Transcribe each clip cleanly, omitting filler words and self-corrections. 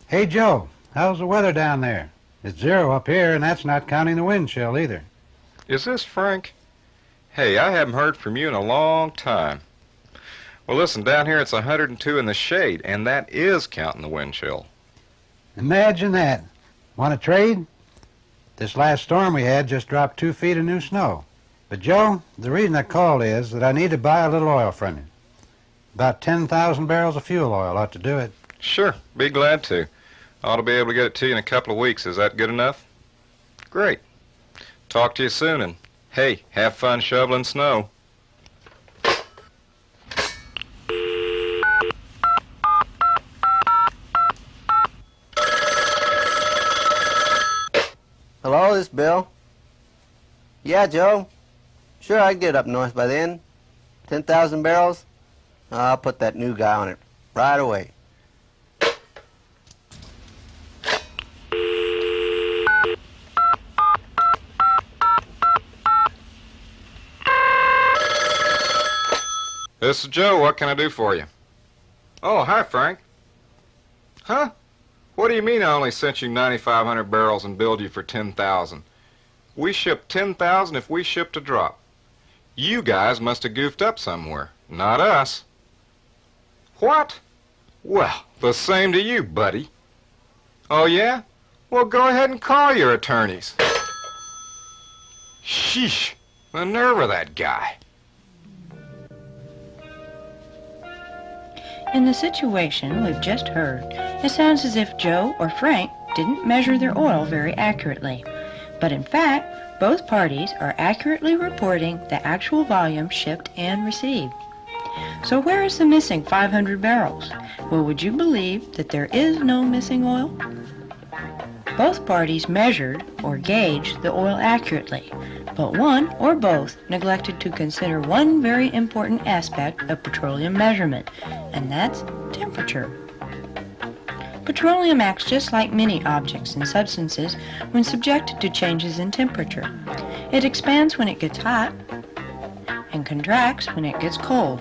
Hey, Joe, how's the weather down there? It's 0 up here, and that's not counting the wind chill either. Is this Frank? Hey, I haven't heard from you in a long time. Well, listen, down here it's 102 in the shade, and that is counting the wind chill. Imagine that. Want to trade? This last storm we had just dropped 2 feet of new snow. But, Joe, the reason I called is that I need to buy a little oil from you. About 10,000 barrels of fuel oil ought to do it. Sure, be glad to. Ought to be able to get it to you in a couple of weeks. Is that good enough? Great. Talk to you soon, and hey, have fun shoveling snow. Hello, this is Bill. Yeah, Joe. Sure, I can get up north by then. 10,000 barrels? I'll put that new guy on it right away. This is Joe. What can I do for you? Oh, hi, Frank. Huh? What do you mean I only sent you 9,500 barrels and billed you for 10,000? We ship 10,000 if we shipped a drop. You guys must have goofed up somewhere, not us. What? Well, the same to you, buddy. Oh, yeah? Well, go ahead and call your attorneys. Sheesh, the nerve of that guy. In the situation we've just heard, it sounds as if Joe or Frank didn't measure their oil very accurately. But in fact, both parties are accurately reporting the actual volume shipped and received. So where is the missing 500 barrels? Well, would you believe that there is no missing oil? Both parties measured or gauged the oil accurately, but one or both neglected to consider one very important aspect of petroleum measurement, and that's temperature. Petroleum acts just like many objects and substances when subjected to changes in temperature. It expands when it gets hot and contracts when it gets cold.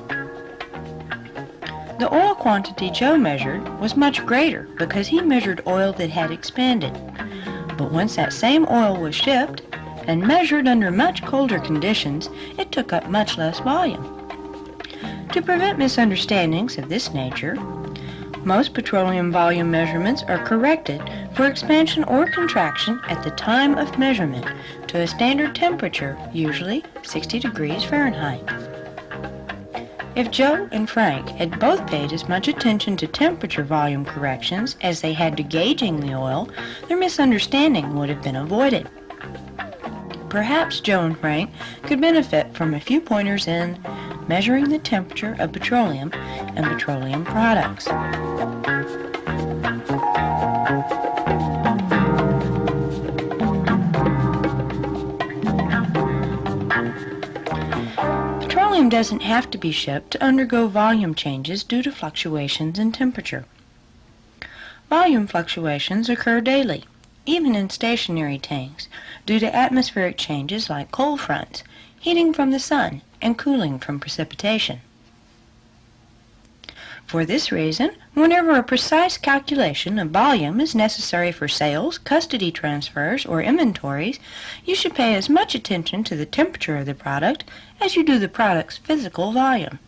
The oil quantity Joe measured was much greater because he measured oil that had expanded. But once that same oil was shipped and measured under much colder conditions, it took up much less volume. To prevent misunderstandings of this nature, most petroleum volume measurements are corrected for expansion or contraction at the time of measurement to a standard temperature, usually 60 degrees Fahrenheit. If Joe and Frank had both paid as much attention to temperature volume corrections as they had to gauging the oil, their misunderstanding would have been avoided. Perhaps Joe and Frank could benefit from a few pointers in measuring the temperature of petroleum and petroleum products. Petroleum doesn't have to be shipped to undergo volume changes due to fluctuations in temperature. Volume fluctuations occur daily, even in stationary tanks, due to atmospheric changes like cold fronts, heating from the sun, and cooling from precipitation. For this reason, whenever a precise calculation of volume is necessary for sales, custody transfers, or inventories, you should pay as much attention to the temperature of the product as you do the product's physical volume.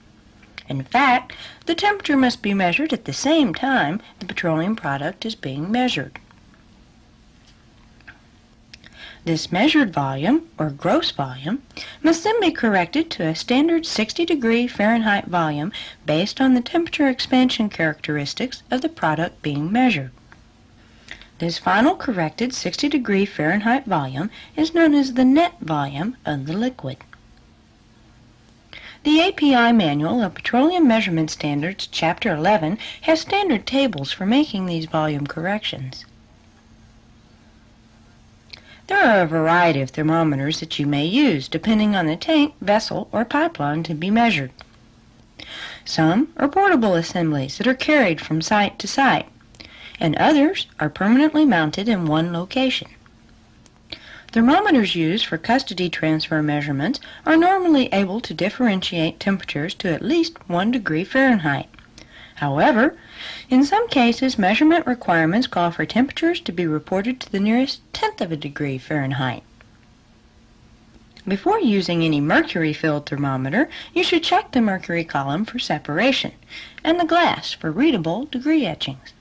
In fact, the temperature must be measured at the same time the petroleum product is being measured. This measured volume, or gross volume, must then be corrected to a standard 60-degree Fahrenheit volume based on the temperature expansion characteristics of the product being measured. This final corrected 60-degree Fahrenheit volume is known as the net volume of the liquid. The API Manual of Petroleum Measurement Standards, Chapter 11, has standard tables for making these volume corrections. There are a variety of thermometers that you may use depending on the tank, vessel, or pipeline to be measured. Some are portable assemblies that are carried from site to site, and others are permanently mounted in one location. Thermometers used for custody transfer measurements are normally able to differentiate temperatures to at least 1 degree Fahrenheit. However, in some cases, measurement requirements call for temperatures to be reported to the nearest tenth of a degree Fahrenheit. Before using any mercury-filled thermometer, you should check the mercury column for separation and the glass for readable degree etchings.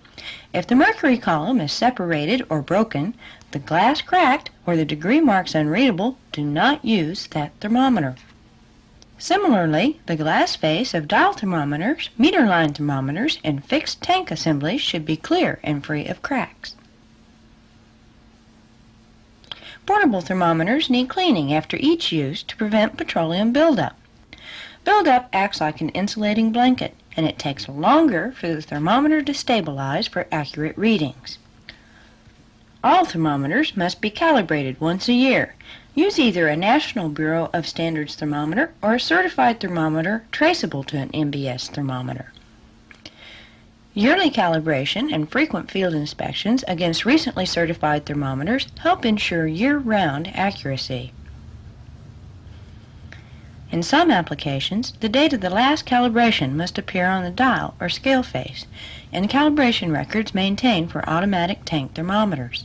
If the mercury column is separated or broken, the glass cracked, or the degree marks unreadable, do not use that thermometer. Similarly, the glass face of dial thermometers, meter line thermometers, and fixed tank assemblies should be clear and free of cracks. Portable thermometers need cleaning after each use to prevent petroleum buildup. Buildup acts like an insulating blanket, and it takes longer for the thermometer to stabilize for accurate readings. All thermometers must be calibrated once a year. Use either a National Bureau of Standards thermometer or a certified thermometer traceable to an NBS thermometer. Yearly calibration and frequent field inspections against recently certified thermometers help ensure year-round accuracy. In some applications, the date of the last calibration must appear on the dial or scale face, and calibration records maintained for automatic tank thermometers.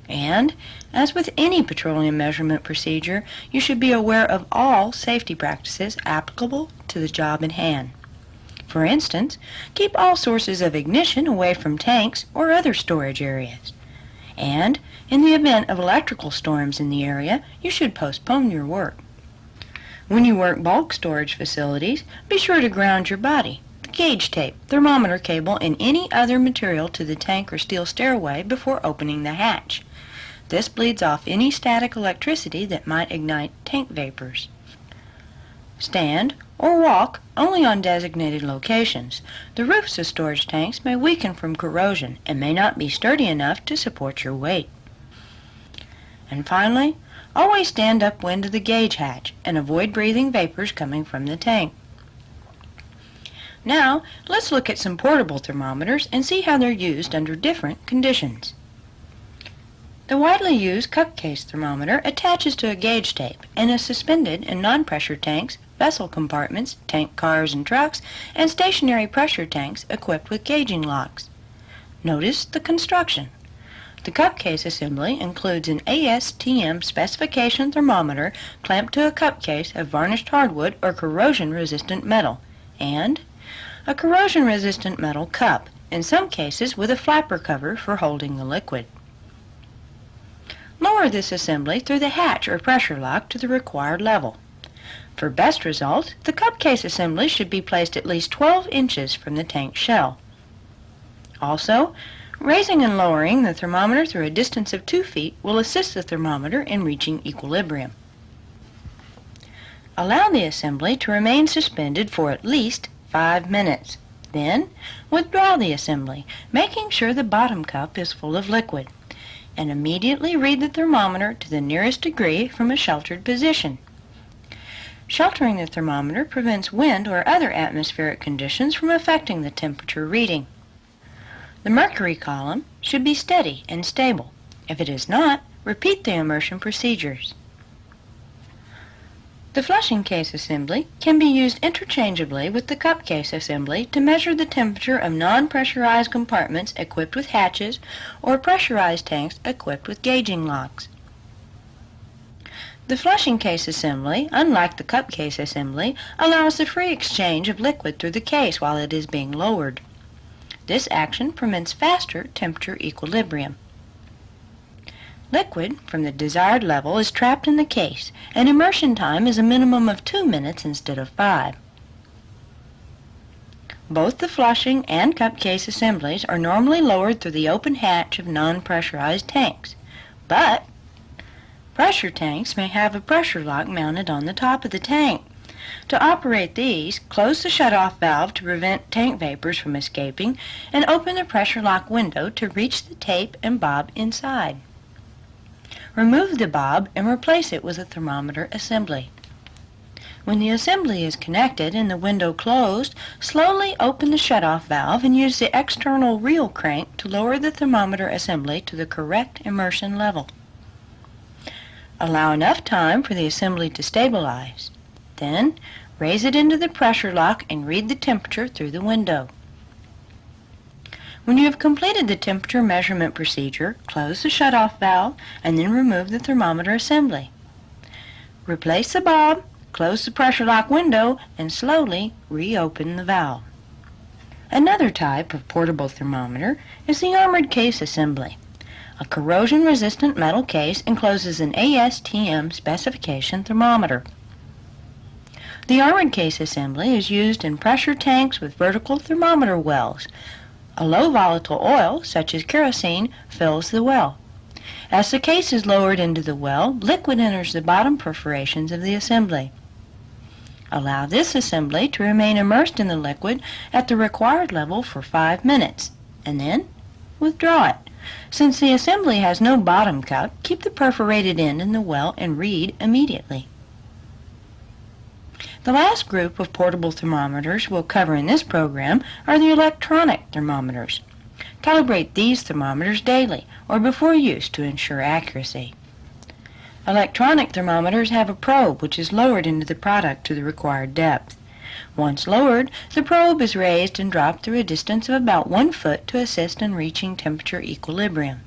And, as with any petroleum measurement procedure, you should be aware of all safety practices applicable to the job at hand. For instance, keep all sources of ignition away from tanks or other storage areas. And, in the event of electrical storms in the area, you should postpone your work. When you work bulk storage facilities, be sure to ground your body, the gauge tape, thermometer cable, and any other material to the tank or steel stairway before opening the hatch. This bleeds off any static electricity that might ignite tank vapors. Stand or walk only on designated locations. The roofs of storage tanks may weaken from corrosion and may not be sturdy enough to support your weight. And finally, always stand upwind of the gauge hatch and avoid breathing vapors coming from the tank. Now, let's look at some portable thermometers and see how they're used under different conditions. The widely used cup case thermometer attaches to a gauge tape and is suspended in non-pressure tanks, vessel compartments, tank cars and trucks, and stationary pressure tanks equipped with gauging locks. Notice the construction. The cup case assembly includes an ASTM specification thermometer clamped to a cup case of varnished hardwood or corrosion-resistant metal, and a corrosion-resistant metal cup, in some cases with a flapper cover for holding the liquid. Lower this assembly through the hatch or pressure lock to the required level. For best results, the cup case assembly should be placed at least 12 inches from the tank shell. Also, raising and lowering the thermometer through a distance of 2 feet will assist the thermometer in reaching equilibrium. Allow the assembly to remain suspended for at least 5 minutes. Then, withdraw the assembly, making sure the bottom cup is full of liquid, and immediately read the thermometer to the nearest degree from a sheltered position. Sheltering the thermometer prevents wind or other atmospheric conditions from affecting the temperature reading. The mercury column should be steady and stable. If it is not, repeat the immersion procedures. The flushing case assembly can be used interchangeably with the cup case assembly to measure the temperature of non-pressurized compartments equipped with hatches or pressurized tanks equipped with gauging locks. The flushing case assembly, unlike the cup case assembly, allows the free exchange of liquid through the case while it is being lowered. This action permits faster temperature equilibrium. Liquid from the desired level is trapped in the case, and immersion time is a minimum of 2 minutes instead of 5. Both the flushing and cup case assemblies are normally lowered through the open hatch of non-pressurized tanks, but pressure tanks may have a pressure lock mounted on the top of the tank. To operate these, close the shutoff valve to prevent tank vapors from escaping, and open the pressure lock window to reach the tape and bob inside. Remove the bob and replace it with a thermometer assembly. When the assembly is connected and the window closed, slowly open the shutoff valve and use the external reel crank to lower the thermometer assembly to the correct immersion level. Allow enough time for the assembly to stabilize. Then, Raise it into the pressure lock and read the temperature through the window. When you have completed the temperature measurement procedure, close the shutoff valve and then remove the thermometer assembly. Replace the bulb, close the pressure lock window, and slowly reopen the valve. Another type of portable thermometer is the armored case assembly. A corrosion-resistant metal case encloses an ASTM specification thermometer. The armored case assembly is used in pressure tanks with vertical thermometer wells. A low volatile oil, such as kerosene, fills the well. As the case is lowered into the well, liquid enters the bottom perforations of the assembly. Allow this assembly to remain immersed in the liquid at the required level for 5 minutes, and then withdraw it. Since the assembly has no bottom cup, keep the perforated end in the well and read immediately. The last group of portable thermometers we'll cover in this program are the electronic thermometers. Calibrate these thermometers daily or before use to ensure accuracy. Electronic thermometers have a probe which is lowered into the product to the required depth. Once lowered, the probe is raised and dropped through a distance of about 1 foot to assist in reaching temperature equilibrium.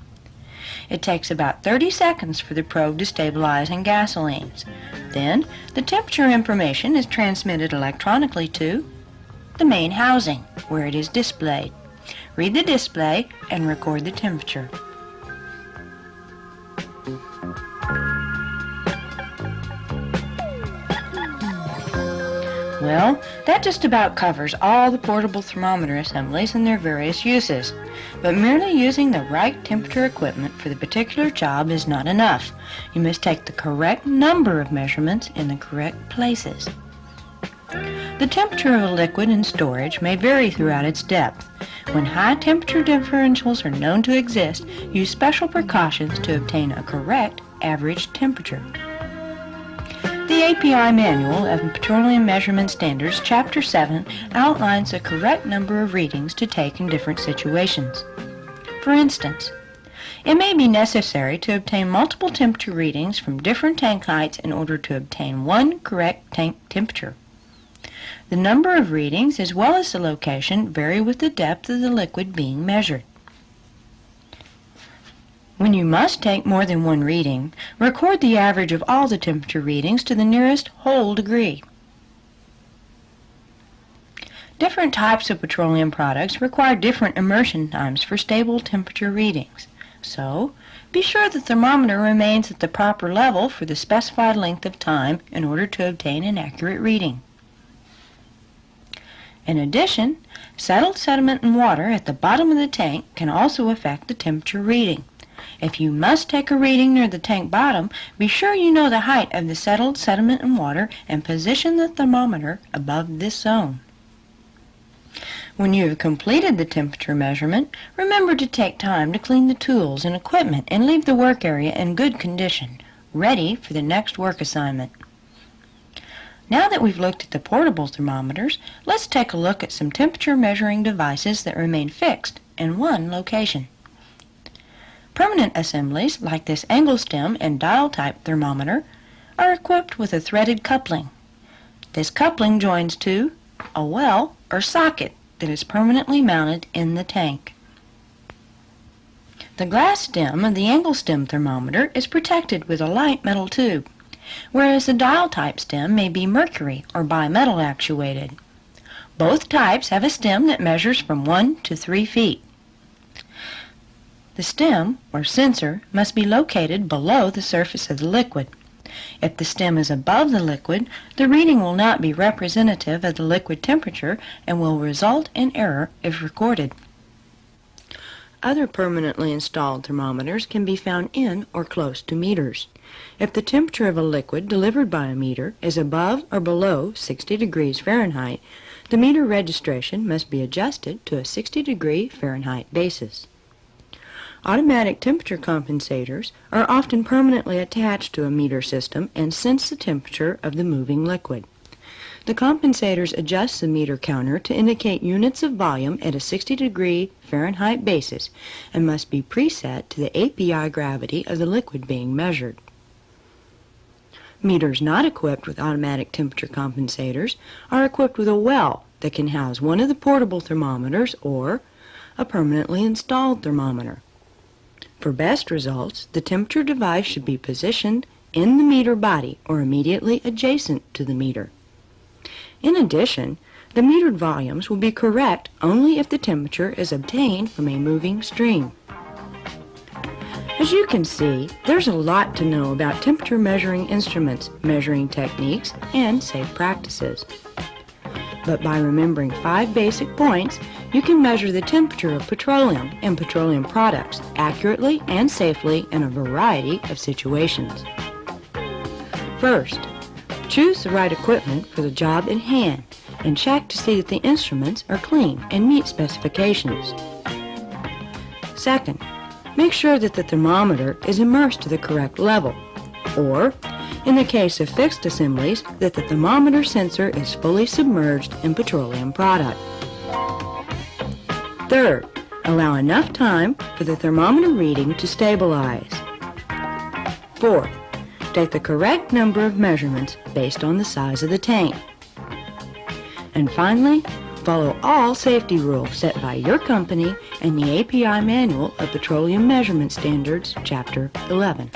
It takes about 30 seconds for the probe to stabilize in gasolines. Then, the temperature information is transmitted electronically to the main housing, where it is displayed. Read the display and record the temperature. Well, that just about covers all the portable thermometer assemblies and their various uses. But merely using the right temperature equipment for the particular job is not enough. You must take the correct number of measurements in the correct places. The temperature of a liquid in storage may vary throughout its depth. When high temperature differentials are known to exist, use special precautions to obtain a correct average temperature. The API Manual of Petroleum Measurement Standards, Chapter 7, outlines the correct number of readings to take in different situations. For instance, it may be necessary to obtain multiple temperature readings from different tank heights in order to obtain one correct tank temperature. The number of readings as well as the location vary with the depth of the liquid being measured. When you must take more than one reading, record the average of all the temperature readings to the nearest whole degree. Different types of petroleum products require different immersion times for stable temperature readings. So, be sure the thermometer remains at the proper level for the specified length of time in order to obtain an accurate reading. In addition, settled sediment and water at the bottom of the tank can also affect the temperature reading. If you must take a reading near the tank bottom, be sure you know the height of the settled sediment and water and position the thermometer above this zone. When you have completed the temperature measurement, remember to take time to clean the tools and equipment and leave the work area in good condition, ready for the next work assignment. Now that we've looked at the portable thermometers, let's take a look at some temperature measuring devices that remain fixed in one location. Permanent assemblies, like this angle stem and dial type thermometer, are equipped with a threaded coupling. This coupling joins to a well or socket that is permanently mounted in the tank. The glass stem of the angle stem thermometer is protected with a light metal tube, whereas the dial type stem may be mercury or bimetal actuated. Both types have a stem that measures from 1 to 3 feet. The stem, or sensor, must be located below the surface of the liquid. If the stem is above the liquid, the reading will not be representative of the liquid temperature and will result in error if recorded. Other permanently installed thermometers can be found in or close to meters. If the temperature of a liquid delivered by a meter is above or below 60 degrees Fahrenheit, the meter registration must be adjusted to a 60-degree Fahrenheit basis. Automatic temperature compensators are often permanently attached to a meter system and sense the temperature of the moving liquid. The compensators adjust the meter counter to indicate units of volume at a 60-degree Fahrenheit basis and must be preset to the API gravity of the liquid being measured. Meters not equipped with automatic temperature compensators are equipped with a well that can house one of the portable thermometers or a permanently installed thermometer. For best results, the temperature device should be positioned in the meter body or immediately adjacent to the meter. In addition, the metered volumes will be correct only if the temperature is obtained from a moving stream. As you can see, there's a lot to know about temperature measuring instruments, measuring techniques, and safe practices. But by remembering 5 basic points, you can measure the temperature of petroleum and petroleum products accurately and safely in a variety of situations. First, choose the right equipment for the job at hand and check to see that the instruments are clean and meet specifications. Second, make sure that the thermometer is immersed to the correct level, or, in the case of fixed assemblies, that the thermometer sensor is fully submerged in petroleum product. Third, allow enough time for the thermometer reading to stabilize. Fourth, take the correct number of measurements based on the size of the tank. And finally, follow all safety rules set by your company and the API Manual of Petroleum Measurement Standards, Chapter 11.